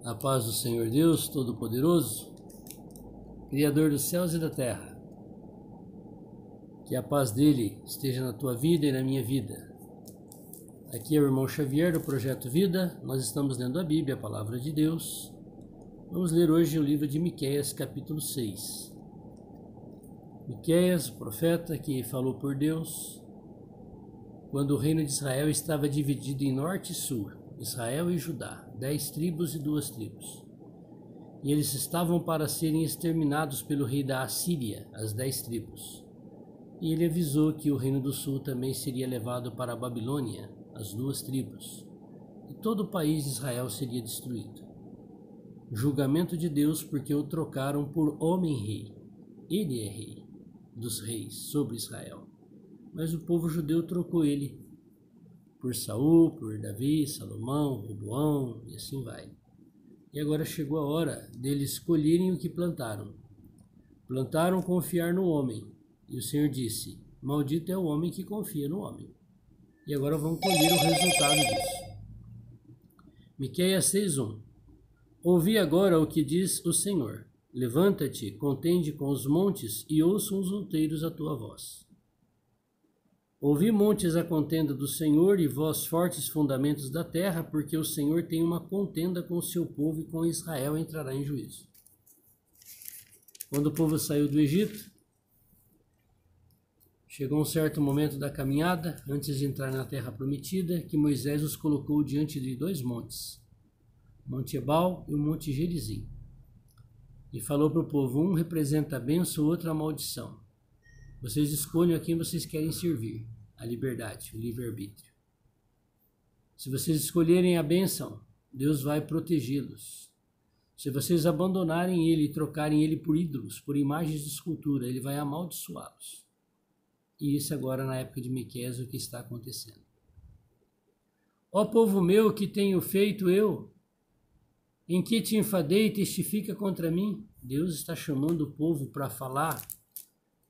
A paz do Senhor Deus Todo-Poderoso, Criador dos céus e da terra. Que a paz dele esteja na tua vida e na minha vida. Aqui é o irmão Xavier do Projeto Vida. Nós estamos lendo a Bíblia, a Palavra de Deus. Vamos ler hoje o livro de Miqueias, capítulo 6. Miqueias, o profeta que falou por Deus, quando o reino de Israel estava dividido em norte e sul, Israel e Judá, 10 tribos e 2 tribos. E eles estavam para serem exterminados pelo rei da Assíria, as 10 tribos. E ele avisou que o reino do sul também seria levado para a Babilônia, as 2 tribos. E todo o país de Israel seria destruído. Julgamento de Deus porque o trocaram por homem-rei. Ele é rei dos reis sobre Israel. Mas o povo judeu trocou ele por Saul, por Davi, Salomão, Roboão e assim vai. E agora chegou a hora deles colherem o que plantaram. Plantaram confiar no homem. E o Senhor disse: maldito é o homem que confia no homem. E agora vão colher o resultado disso. Miqueias 6:1. Ouvi agora o que diz o Senhor. Levanta-te, contende com os montes e ouçam os outeiros a tua voz. Ouvi, montes, a contenda do Senhor, e vós, fortes fundamentos da terra, porque o Senhor tem uma contenda com o seu povo, e com Israel entrará em juízo. Quando o povo saiu do Egito, chegou um certo momento da caminhada, antes de entrar na terra prometida, que Moisés os colocou diante de 2 montes, o Monte Ebal e o Monte Gerizim. E falou para o povo: um representa a bênção, o outro a maldição. Vocês escolhem a quem vocês querem servir, a liberdade, o livre-arbítrio. Se vocês escolherem a bênção, Deus vai protegê-los. Se vocês abandonarem ele e trocarem ele por ídolos, por imagens de escultura, ele vai amaldiçoá-los. E isso agora, na época de Miqueias, é o que está acontecendo. Ó povo meu, que tenho feito eu? Em que te enfadei e testifica contra mim? Deus está chamando o povo para falar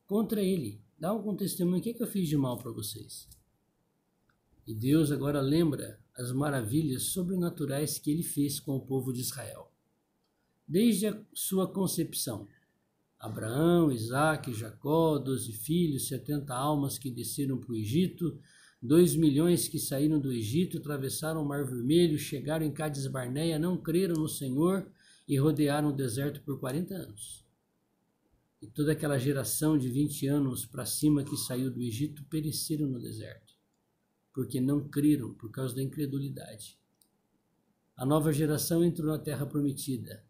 contra ele. Dá algum testemunho. O que eu fiz de mal para vocês? E Deus agora lembra as maravilhas sobrenaturais que ele fez com o povo de Israel. Desde a sua concepção. Abraão, Isaque, Jacó, 12 filhos, 70 almas que desceram para o Egito, 2 milhões que saíram do Egito, atravessaram o Mar Vermelho, chegaram em Cádiz Barneia, não creram no Senhor e rodearam o deserto por 40 anos. E toda aquela geração de 20 anos para cima que saiu do Egito pereceram no deserto, porque não creram por causa da incredulidade. A nova geração entrou na terra prometida,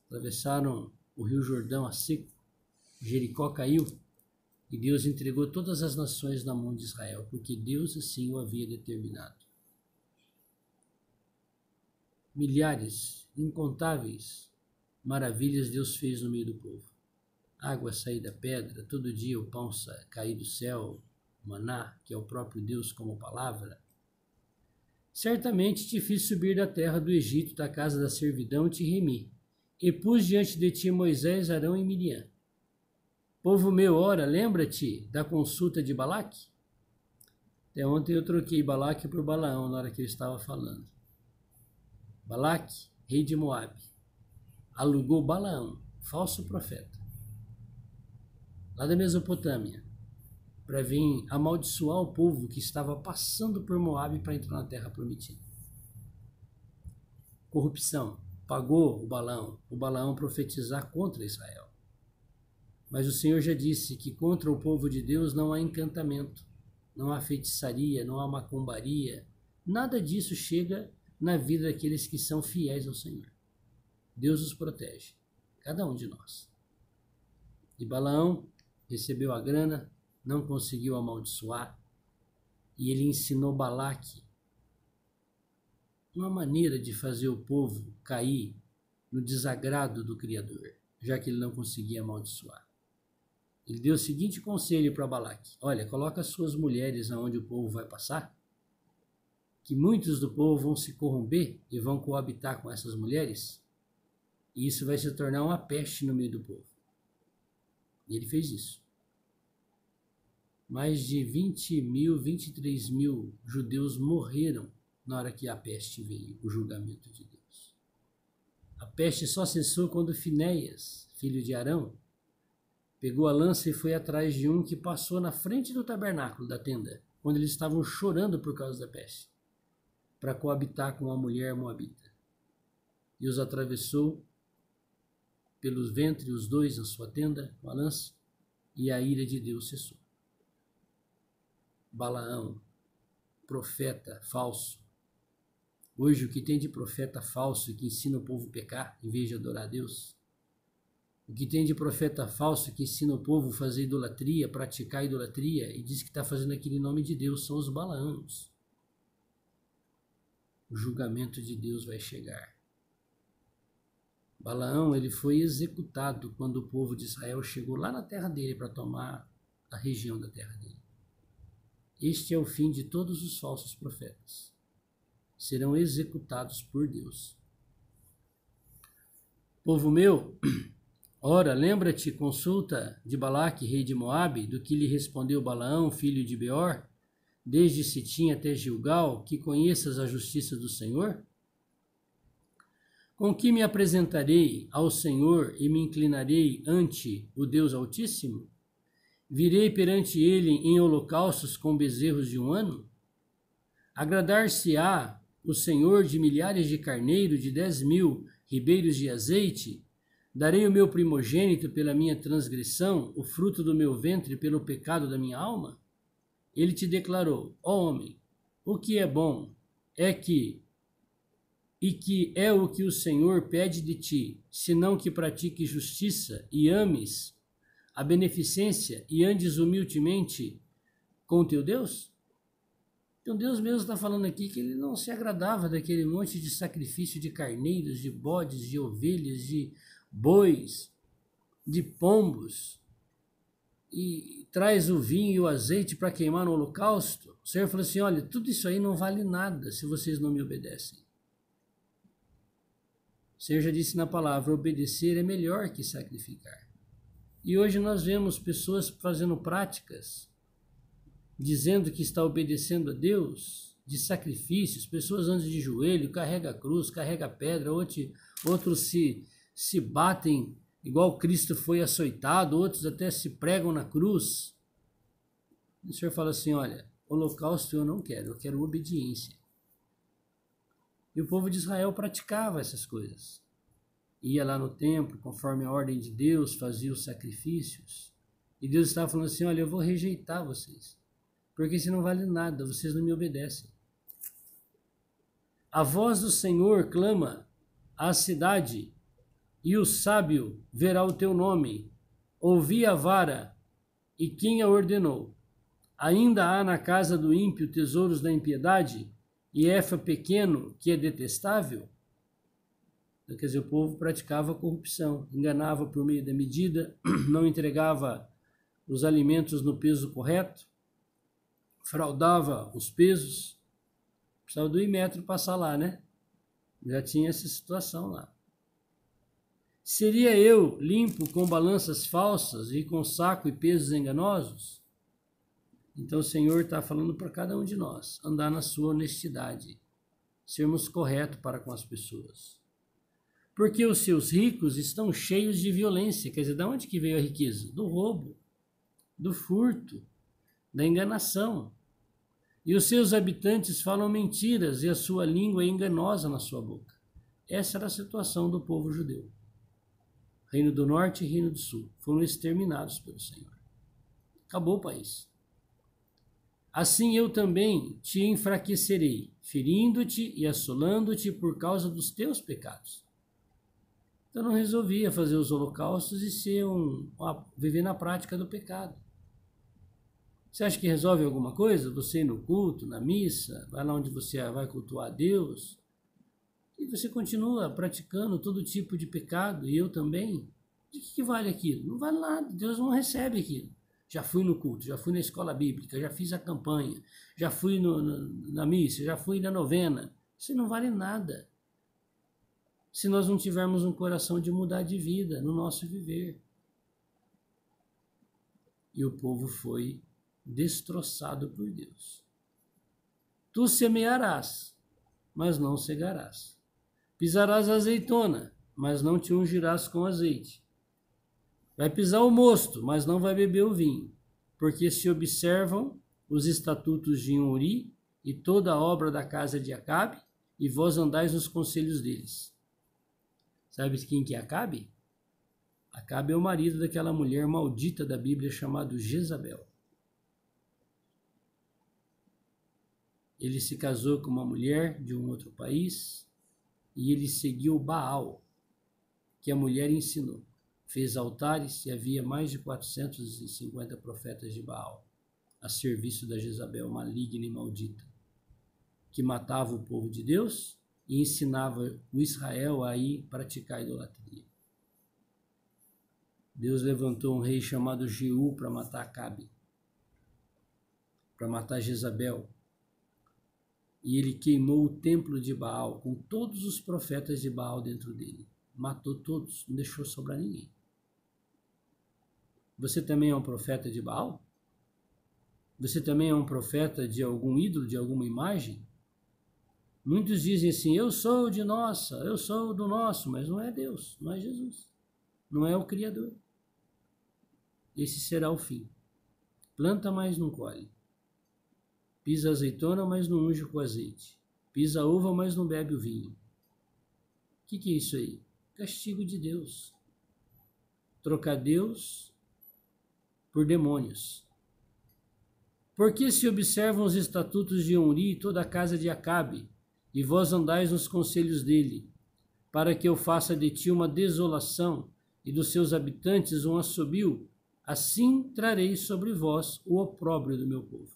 atravessaram o rio Jordão a seco, Jericó caiu, e Deus entregou todas as nações na mão de Israel, porque Deus assim o havia determinado. Milhares, incontáveis maravilhas Deus fez no meio do povo. Água sair da pedra, todo dia o pão cair do céu, maná, que é o próprio Deus como palavra. Certamente te fiz subir da terra do Egito, da casa da servidão, te remi, e pus diante de ti Moisés, Arão e Miriam. Povo meu, ora, lembra-te da consulta de Balaque? Até ontem eu troquei Balaque por Balaão na hora que ele estava falando. Balaque, rei de Moabe, alugou Balaão, falso profeta, lá da Mesopotâmia, para vir amaldiçoar o povo que estava passando por Moabe para entrar na terra prometida. Corrupção, pagou o Balaão profetizar contra Israel. Mas o Senhor já disse que contra o povo de Deus não há encantamento, não há feitiçaria, não há macumbaria, nada disso chega na vida daqueles que são fiéis ao Senhor. Deus os protege, cada um de nós. E Balaão recebeu a grana, não conseguiu amaldiçoar, e ele ensinou Balaque uma maneira de fazer o povo cair no desagrado do Criador, já que ele não conseguia amaldiçoar. Ele deu o seguinte conselho para Balaque: olha, coloca as suas mulheres aonde o povo vai passar, que muitos do povo vão se corromper e vão coabitar com essas mulheres, e isso vai se tornar uma peste no meio do povo. E ele fez isso. Mais de 20 mil, 23 mil judeus morreram na hora que a peste veio, o julgamento de Deus. peste só cessou quando Finéias, filho de Arão, pegou a lança e foi atrás de um que passou na frente do tabernáculo da tenda, quando eles estavam chorando por causa da peste, para coabitar com uma mulher moabita. E os atravessou pelo ventre, os dois na sua tenda, com a lança, e a ira de Deus cessou. Balaão, profeta falso. Hoje, o que tem de profeta falso que ensina o povo a pecar em vez de adorar a Deus? O que tem de profeta falso que ensina o povo a fazer idolatria, praticar idolatria e diz que está fazendo aquilo em nome de Deus são os balaãos. O julgamento de Deus vai chegar. Balaão, ele foi executado quando o povo de Israel chegou lá na terra dele para tomar a região da terra dele. Este é o fim de todos os falsos profetas. Serão executados por Deus. Povo meu, ora, lembra-te, consulta de Balaque, rei de Moabe, do que lhe respondeu Balaão, filho de Beor, desde Sitim até Gilgal, que conheças a justiça do Senhor? Com que me apresentarei ao Senhor e me inclinarei ante o Deus Altíssimo? Virei perante ele em holocaustos com bezerros de um ano? Agradar-se-á o Senhor de milhares de carneiros, de 10.000 ribeiros de azeite? Darei o meu primogênito pela minha transgressão, o fruto do meu ventre pelo pecado da minha alma? Ele te declarou: ó homem, o que é bom é que é o que o Senhor pede de ti, senão que pratiques justiça e ames a beneficência e andes humildemente com o teu Deus? Então Deus mesmo está falando aqui que ele não se agradava daquele monte de sacrifício de carneiros, de bodes, de ovelhas, de bois, de pombos, e traz o vinho e o azeite para queimar no holocausto. O Senhor falou assim: olha, tudo isso aí não vale nada se vocês não me obedecem. O Senhor já disse na palavra: obedecer é melhor que sacrificar. E hoje nós vemos pessoas fazendo práticas, dizendo que está obedecendo a Deus, de sacrifícios, pessoas andam de joelho, carrega a cruz, carrega a pedra, outros se batem igual Cristo foi açoitado, outros até se pregam na cruz. O Senhor fala assim: olha, holocausto eu não quero, eu quero obediência. E o povo de Israel praticava essas coisas. Ia lá no templo, conforme a ordem de Deus, fazia os sacrifícios. E Deus estava falando assim: olha, eu vou rejeitar vocês, porque isso não vale nada, vocês não me obedecem. A voz do Senhor clama à cidade, e o sábio verá o teu nome. Ouvi a vara, e quem a ordenou? Ainda há na casa do ímpio tesouros da impiedade, e Efa pequeno, que é detestável? Quer dizer, o povo praticava corrupção, enganava por meio da medida, não entregava os alimentos no peso correto, fraudava os pesos. Precisava do Imetro passar lá, né? Já tinha essa situação lá. Seria eu limpo com balanças falsas e com saco e pesos enganosos? Então o Senhor está falando para cada um de nós, andar na sua honestidade, sermos corretos para com as pessoas. Porque os seus ricos estão cheios de violência. Quer dizer, de onde que veio a riqueza? Do roubo, do furto, da enganação. E os seus habitantes falam mentiras e a sua língua é enganosa na sua boca. Essa era a situação do povo judeu. Reino do Norte e Reino do Sul foram exterminados pelo Senhor. Acabou o país. Assim eu também te enfraquecerei, ferindo-te e assolando-te por causa dos teus pecados. Então não resolvia fazer os holocaustos e viver na prática do pecado. Você acha que resolve alguma coisa? Você ir no culto, na missa, vai lá onde você vai cultuar a Deus, e você continua praticando todo tipo de pecado, e eu também. De que vale aquilo? Não vale nada, Deus não recebe aquilo. Já fui no culto, já fui na escola bíblica, já fiz a campanha, já fui na missa, já fui na novena. Isso não vale nada se nós não tivermos um coração de mudar de vida no nosso viver. E o povo foi destroçado por Deus. Tu semearás, mas não cegarás. Pisarás a azeitona, mas não te ungirás com azeite. Vai pisar o mosto, mas não vai beber o vinho, porque se observam os estatutos de Uri e toda a obra da casa de Acabe, e vós andais nos conselhos deles. Sabe quem que é Acabe? Acabe é o marido daquela mulher maldita da Bíblia chamada Jezabel. Ele se casou com uma mulher de um outro país e ele seguiu Baal, que a mulher ensinou. Fez altares e havia mais de 450 profetas de Baal a serviço da Jezabel maligna e maldita, que matava o povo de Deus e ensinava o Israel a ir praticar a idolatria. Deus levantou um rei chamado Jeú para matar Acabe, para matar Jezabel. E ele queimou o templo de Baal com todos os profetas de Baal dentro dele. Matou todos, não deixou sobrar ninguém. Você também é um profeta de Baal? Você também é um profeta de algum ídolo, de alguma imagem? Muitos dizem assim, eu sou de nossa, eu sou do nosso, mas não é Deus, não é Jesus, não é o Criador. Esse será o fim. Planta, mas não colhe. Pisa azeitona, mas não unge com azeite. Pisa uva, mas não bebe o vinho. O que é isso aí? Castigo de Deus. Trocar Deus por demônios. Porque se observam os estatutos de Uri e toda a casa de Acabe, e vós andais nos conselhos dele, para que eu faça de ti uma desolação e dos seus habitantes um assobio, assim trarei sobre vós o opróbrio do meu povo.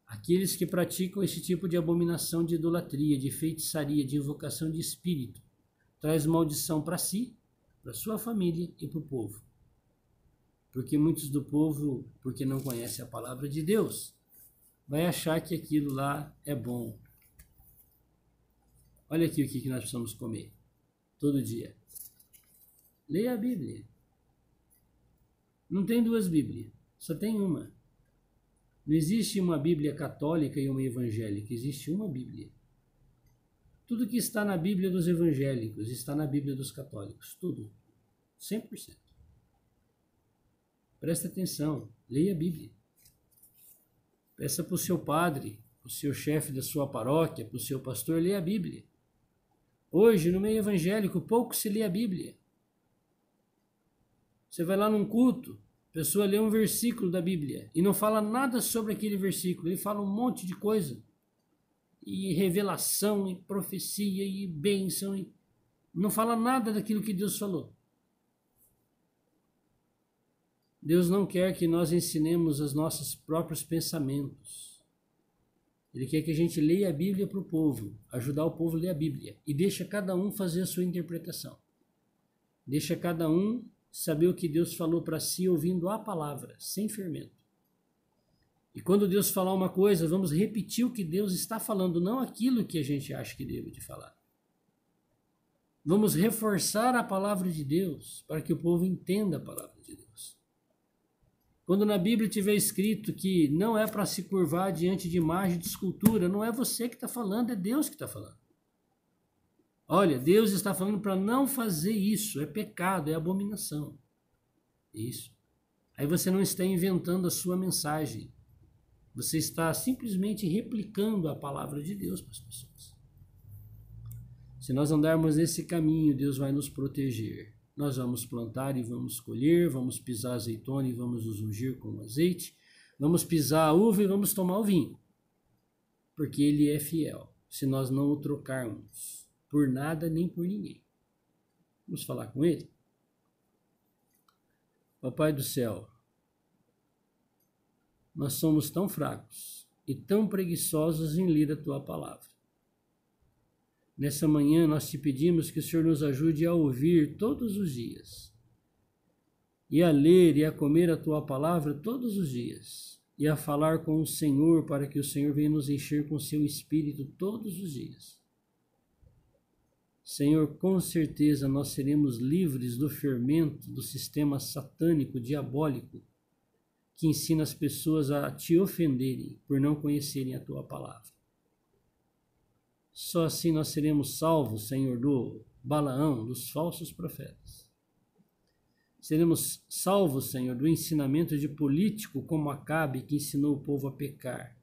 Aqueles que praticam esse tipo de abominação de idolatria, de feitiçaria, de invocação de espírito, traz maldição para si, para sua família e para o povo. Porque muitos do povo, porque não conhecem a palavra de Deus, vai achar que aquilo lá é bom. Olha aqui o que nós precisamos comer todo dia. Leia a Bíblia. Não tem duas Bíblias, só tem uma. Não existe uma Bíblia católica e uma evangélica, existe uma Bíblia. Tudo que está na Bíblia dos evangélicos está na Bíblia dos católicos, tudo, 100%. Presta atenção, leia a Bíblia. Peça para o seu padre, para o seu chefe da sua paróquia, para o seu pastor, leia a Bíblia. Hoje, no meio evangélico, pouco se lê a Bíblia. Você vai lá num culto, a pessoa lê um versículo da Bíblia e não fala nada sobre aquele versículo, ele fala um monte de coisa, e revelação, e profecia, e bênção, e não fala nada daquilo que Deus falou. Deus não quer que nós ensinemos os nossos próprios pensamentos. Ele quer que a gente leia a Bíblia para o povo, ajudar o povo a ler a Bíblia, e deixa cada um fazer a sua interpretação. Deixa cada um saber o que Deus falou para si ouvindo a palavra, sem fermento. E quando Deus falar uma coisa, vamos repetir o que Deus está falando, não aquilo que a gente acha que deve de falar. Vamos reforçar a palavra de Deus para que o povo entenda a palavra de Deus. Quando na Bíblia tiver escrito que não é para se curvar diante de imagem de escultura, não é você que está falando, é Deus que está falando. Olha, Deus está falando para não fazer isso, é pecado, é abominação. Isso. Aí você não está inventando a sua mensagem. Você está simplesmente replicando a palavra de Deus para as pessoas. Se nós andarmos nesse caminho, Deus vai nos proteger. Nós vamos plantar e vamos colher, vamos pisar azeitona e vamos nos ungir com azeite, vamos pisar a uva e vamos tomar o vinho. Porque Ele é fiel, se nós não o trocarmos por nada nem por ninguém. Vamos falar com Ele? Papai do céu, nós somos tão fracos e tão preguiçosos em ler a Tua palavra. Nessa manhã nós te pedimos que o Senhor nos ajude a ouvir todos os dias, e a ler e a comer a Tua palavra todos os dias, e a falar com o Senhor para que o Senhor venha nos encher com Seu Espírito todos os dias. Senhor, com certeza nós seremos livres do fermento do sistema satânico, diabólico, que ensina as pessoas a te ofenderem por não conhecerem a Tua palavra. Só assim nós seremos salvos, Senhor, do Balaão, dos falsos profetas. Seremos salvos, Senhor, do ensinamento de político como Acabe, que ensinou o povo a pecar.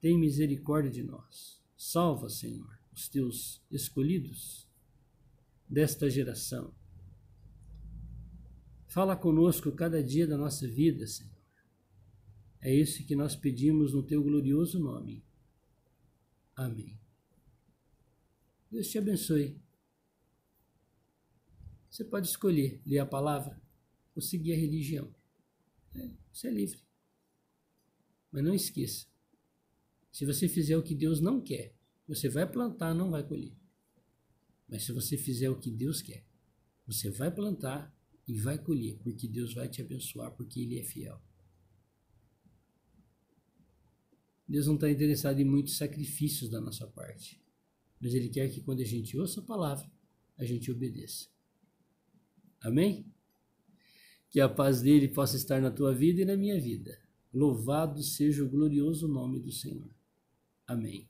Tem misericórdia de nós. Salva, Senhor, os teus escolhidos desta geração. Fala conosco cada dia da nossa vida, Senhor. É isso que nós pedimos no teu glorioso nome. Amém. Deus te abençoe. Você pode escolher ler a palavra ou seguir a religião. Você é livre. Mas não esqueça, se você fizer o que Deus não quer, você vai plantar, não vai colher. Mas se você fizer o que Deus quer, você vai plantar e vai colher, porque Deus vai te abençoar, porque Ele é fiel. Deus não está interessado em muitos sacrifícios da nossa parte, mas Ele quer que quando a gente ouça a palavra, a gente obedeça. Amém? Que a paz dele possa estar na tua vida e na minha vida. Louvado seja o glorioso nome do Senhor. Amém.